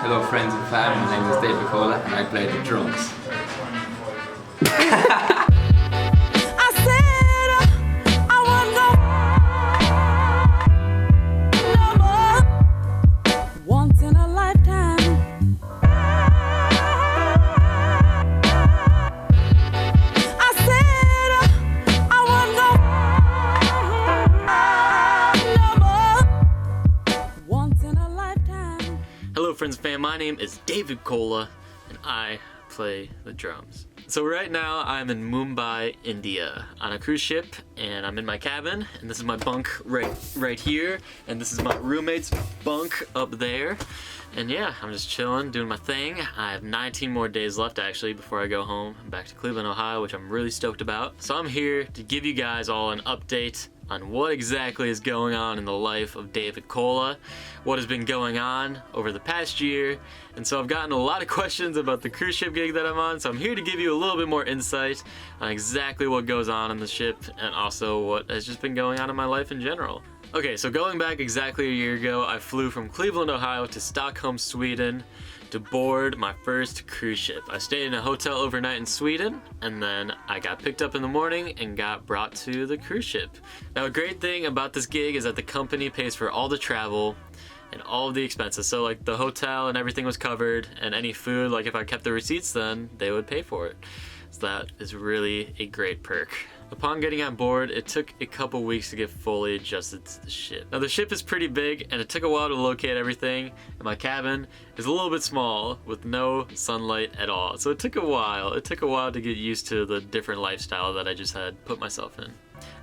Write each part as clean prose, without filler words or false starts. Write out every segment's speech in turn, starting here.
Hello friends and family, my name is David Cola and I play the drums. Hello friends and fam, my name is David Cola and I play the drums. So right now I'm in Mumbai, India on a cruise ship and I'm in my cabin and this is my bunk right here and this is my roommate's bunk up there. And yeah, I'm just chilling, doing my thing. I have 19 more days left actually before I go home back to Cleveland, Ohio, which I'm really stoked about. So I'm here to give you guys all an update on what exactly is going on in the life of David Cola, what has been going on over the past year. And so I've gotten a lot of questions about the cruise ship gig that I'm on, so I'm here to give you a little bit more insight on exactly what goes on the ship and also what has just been going on in my life in general. Okay, so going back exactly a year ago, I flew from Cleveland, Ohio to Stockholm, Sweden to board my first cruise ship. I stayed in a hotel overnight in Sweden and then I got picked up in the morning and got brought to the cruise ship. Now a great thing about this gig is that the company pays for all the travel and all of the expenses. So like the hotel and everything was covered and any food, like if I kept the receipts then they would pay for it. So that is really a great perk. Upon getting on board, it took a couple weeks to get fully adjusted to the ship. Now the ship is pretty big and it took a while to locate everything, and my cabin is a little bit small with no sunlight at all. So it took a while. It took a while to get used to the different lifestyle that I just had put myself in.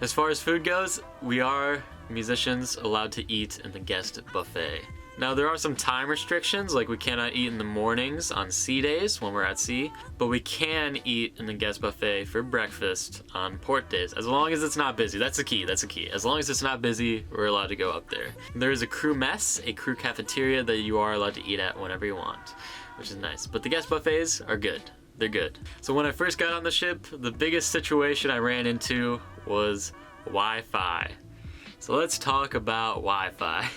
As far as food goes, we are musicians allowed to eat in the guest buffet. Now there are some time restrictions, like we cannot eat in the mornings on sea days when we're at sea, but we can eat in the guest buffet for breakfast on port days, as long as it's not busy. That's the key, that's the key. As long as it's not busy, we're allowed to go up there. There is a crew mess, a crew cafeteria that you are allowed to eat at whenever you want, which is nice. But the guest buffets are good. They're good. So when I first got on the ship, the biggest situation I ran into was Wi-Fi. So let's talk about Wi-Fi.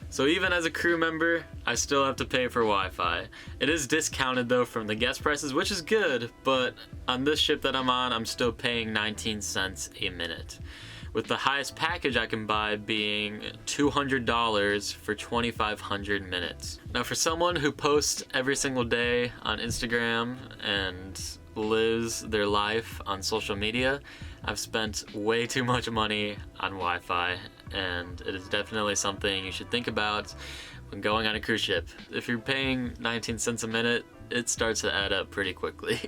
So even as a crew member, I still have to pay for Wi-Fi. It is discounted though from the guest prices, which is good, but on this ship that I'm on, I'm still paying 19 cents a minute. With the highest package I can buy being $200 for 2,500 minutes. Now for someone who posts every single day on Instagram and lives their life on social media, I've spent way too much money on Wi-Fi, and it is definitely something you should think about when going on a cruise ship. If you're paying 19 cents a minute, it starts to add up pretty quickly.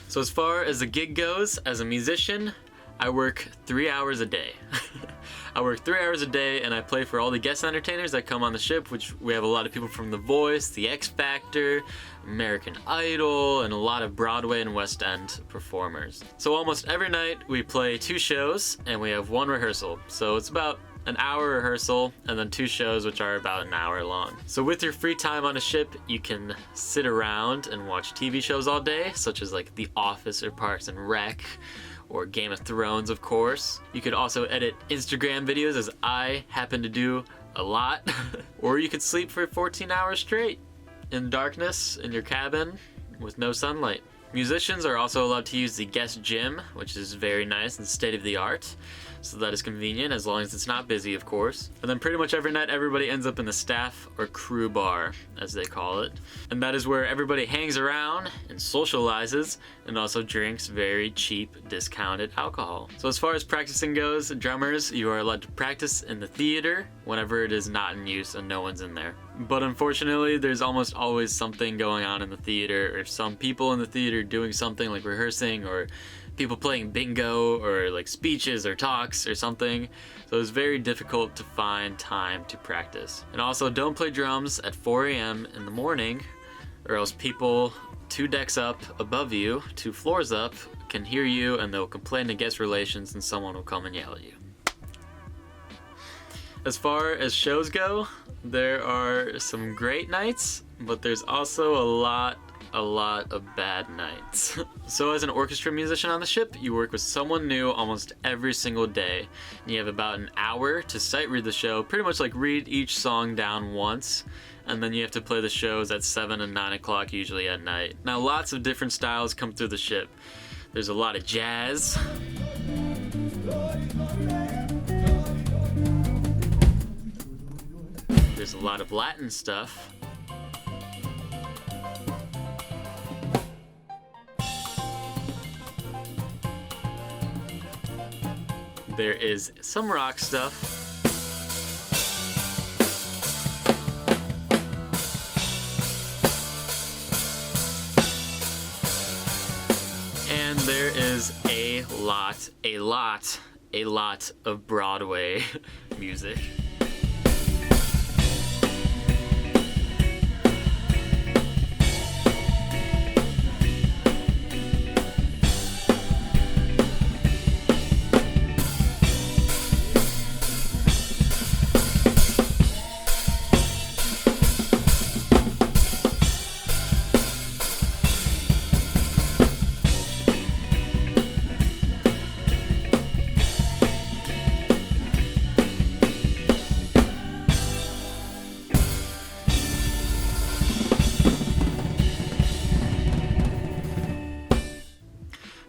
So as far as the gig goes, as a musician, I work 3 hours a day. I work 3 hours a day and I play for all the guest entertainers that come on the ship, which we have a lot of people from The Voice, The X Factor, American Idol, and a lot of Broadway and West End performers. So almost every night we play 2 shows and we have 1 rehearsal. So it's about an hour rehearsal and then 2 shows which are about an hour long. So with your free time on a ship, you can sit around and watch TV shows all day, such as like The Office or Parks and Rec, or Game of Thrones, of course. You could also edit Instagram videos, as I happen to do a lot. Or you could sleep for 14 hours straight in darkness in your cabin with no sunlight. Musicians are also allowed to use the guest gym, which is very nice and state-of-the-art. So that is convenient, as long as it's not busy, of course. And then pretty much every night, everybody ends up in the staff or crew bar, as they call it. And that is where everybody hangs around and socializes and also drinks very cheap, discounted alcohol. So as far as practicing goes, drummers, you are allowed to practice in the theater whenever it is not in use and no one's in there. But unfortunately, there's almost always something going on in the theater, or some people in the theater doing something like rehearsing, or people playing bingo, or like speeches or talks or something. So it's very difficult to find time to practice. And also, don't play drums at 4 a.m. in the morning, or else people 2 decks up above you, 2 floors up, can hear you and they'll complain to guest relations and someone will come and yell at you. As far as shows go, there are some great nights, but there's also a lot a lot of bad nights. So as an orchestra musician on the ship, you work with someone new almost every single day. And you have about an hour to sight read the show, pretty much like read each song down once. And then you have to play the shows at 7 and 9 o'clock usually at night. Now lots of different styles come through the ship. There's a lot of jazz. There's a lot of Latin stuff. There is some rock stuff. And there is a lot of Broadway music.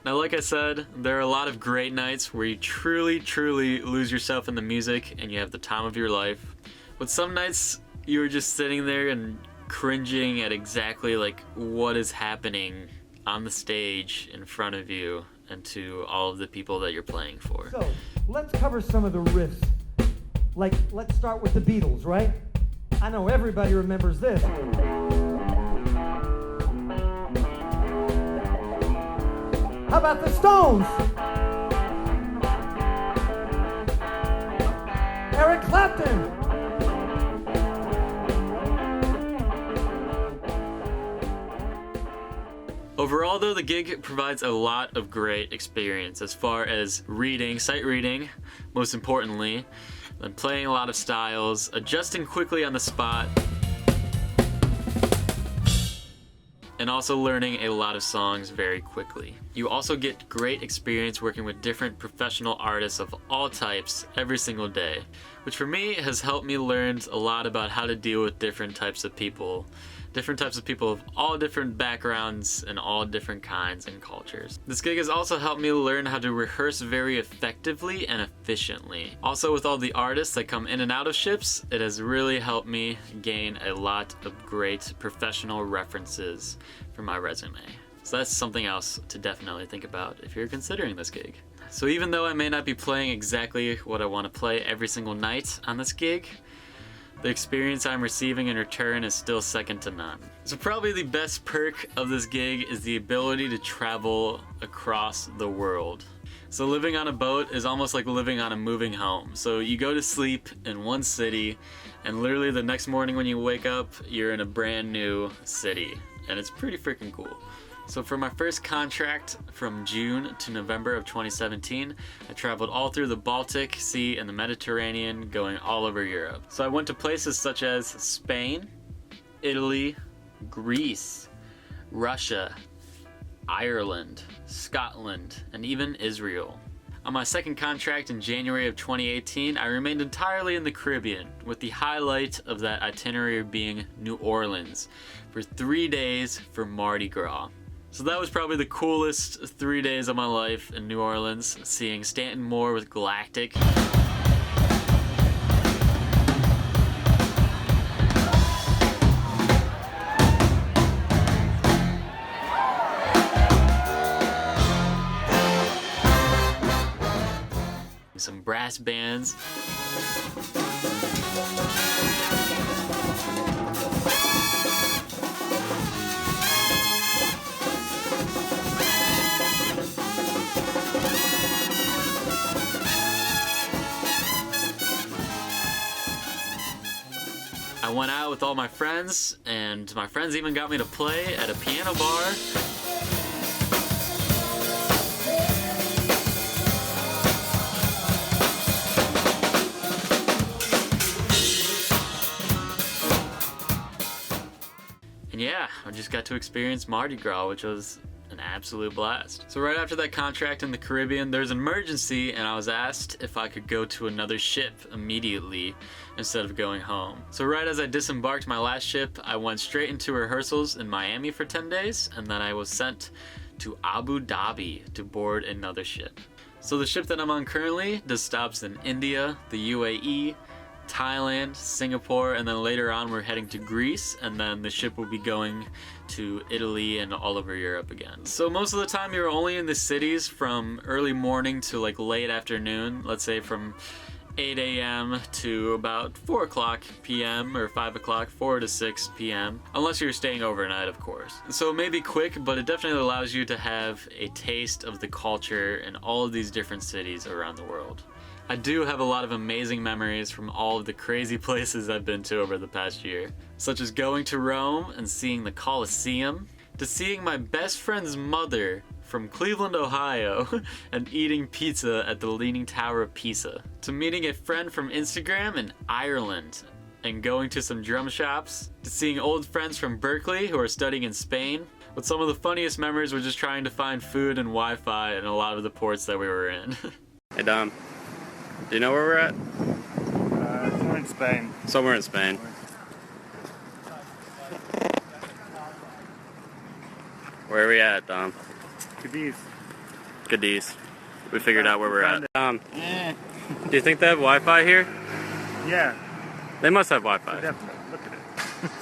Now, like I said, there are a lot of great nights where you truly lose yourself in the music and you have the time of your life. But some nights you're just sitting there and cringing at exactly like what is happening on the stage in front of you and to all of the people that you're playing for. So, let's cover some of the riffs. Like, let's start with the Beatles, right? I know everybody remembers this. How about the Stones? Eric Clapton. Overall, though, the gig provides a lot of great experience as far as reading, sight reading, most importantly, then playing a lot of styles, adjusting quickly on the spot, and also learning a lot of songs very quickly. You also get great experience working with different professional artists of all types every single day, which for me has helped me learn a lot about how to deal with different types of people of all different backgrounds and all different kinds and cultures. This gig has also helped me learn how to rehearse very effectively and efficiently. Also, with all the artists that come in and out of ships, it has really helped me gain a lot of great professional references for my resume. So that's something else to definitely think about if you're considering this gig. So even though I may not be playing exactly what I want to play every single night on this gig, the experience I'm receiving in return is still second to none. So probably the best perk of this gig is the ability to travel across the world. So living on a boat is almost like living on a moving home. So you go to sleep in one city, and literally the next morning when you wake up, you're in a brand new city. And it's pretty freaking cool. So for my first contract from June to November of 2017, I traveled all through the Baltic Sea and the Mediterranean, going all over Europe. So I went to places such as Spain, Italy, Greece, Russia, Ireland, Scotland, and even Israel. On my second contract in January of 2018, I remained entirely in the Caribbean, with the highlight of that itinerary being New Orleans for 3 days for Mardi Gras. So that was probably the coolest 3 days of my life in New Orleans, seeing Stanton Moore with Galactic. Some brass bands. I went out with all my friends, and my friends even got me to play at a piano bar. And yeah, I just got to experience Mardi Gras, which was an absolute blast. So right after that contract in the Caribbean, there's an emergency and I was asked if I could go to another ship immediately instead of going home. So right as I disembarked my last ship, I went straight into rehearsals in Miami for 10 days and then I was sent to Abu Dhabi to board another ship. So the ship that I'm on currently does stops in India, the UAE, Thailand, Singapore, and then later on we're heading to Greece, and then the ship will be going to Italy and all over Europe again. So most of the time you're only in the cities from early morning to like late afternoon, let's say from 8 a.m. to about 4 o'clock p.m. or 5 o'clock, 4 to 6 p.m. unless you're staying overnight, of course. So it may be quick, but it definitely allows you to have a taste of the culture in all of these different cities around the world. I do have a lot of amazing memories from all of the crazy places I've been to over the past year, such as going to Rome and seeing the Colosseum, to seeing my best friend's mother from Cleveland, Ohio, and eating pizza at the Leaning Tower of Pisa, to meeting a friend from Instagram in Ireland and going to some drum shops, to seeing old friends from Berkeley who are studying in Spain. But some of the funniest memories were just trying to find food and Wi-Fi in a lot of the ports that we were in. Hey Dom, do you know where we're at? Somewhere in Spain. Somewhere in Spain. Where are we at, Dom? Cadiz. Cadiz. We figured out where we're at. Yeah. Do you think they have Wi-Fi here? Yeah, They must have Wi-Fi. definitely. Look at it.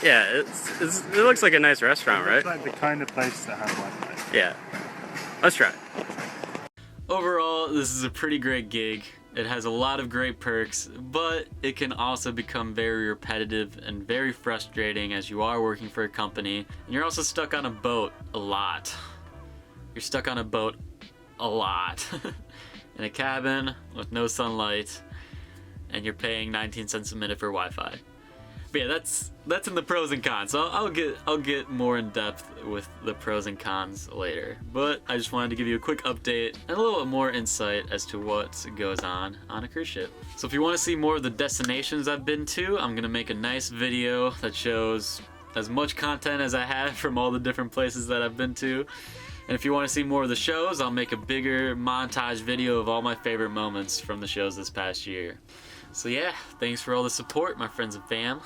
Yeah, it looks like a nice restaurant, right? It's like the kind of place that has Wi-Fi. Yeah. Let's try it. Overall, this is a pretty great gig. It has a lot of great perks, but it can also become very repetitive and very frustrating as you are working for a company, and you're also stuck on a boat a lot. You're stuck on a boat a lot. In a cabin with no sunlight, and you're paying 19 cents a minute for Wi-Fi. But yeah, that's in the pros and cons. So I'll get more in depth with the pros and cons later. But I just wanted to give you a quick update and a little bit more insight as to what goes on a cruise ship. So if you want to see more of the destinations I've been to, I'm gonna make a nice video that shows as much content as I have from all the different places that I've been to. And if you want to see more of the shows, I'll make a bigger montage video of all my favorite moments from the shows this past year. So yeah, thanks for all the support, my friends and fam.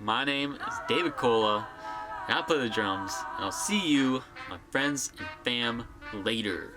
My name is David Cola, and I play the drums. And I'll see you, my friends and fam, later.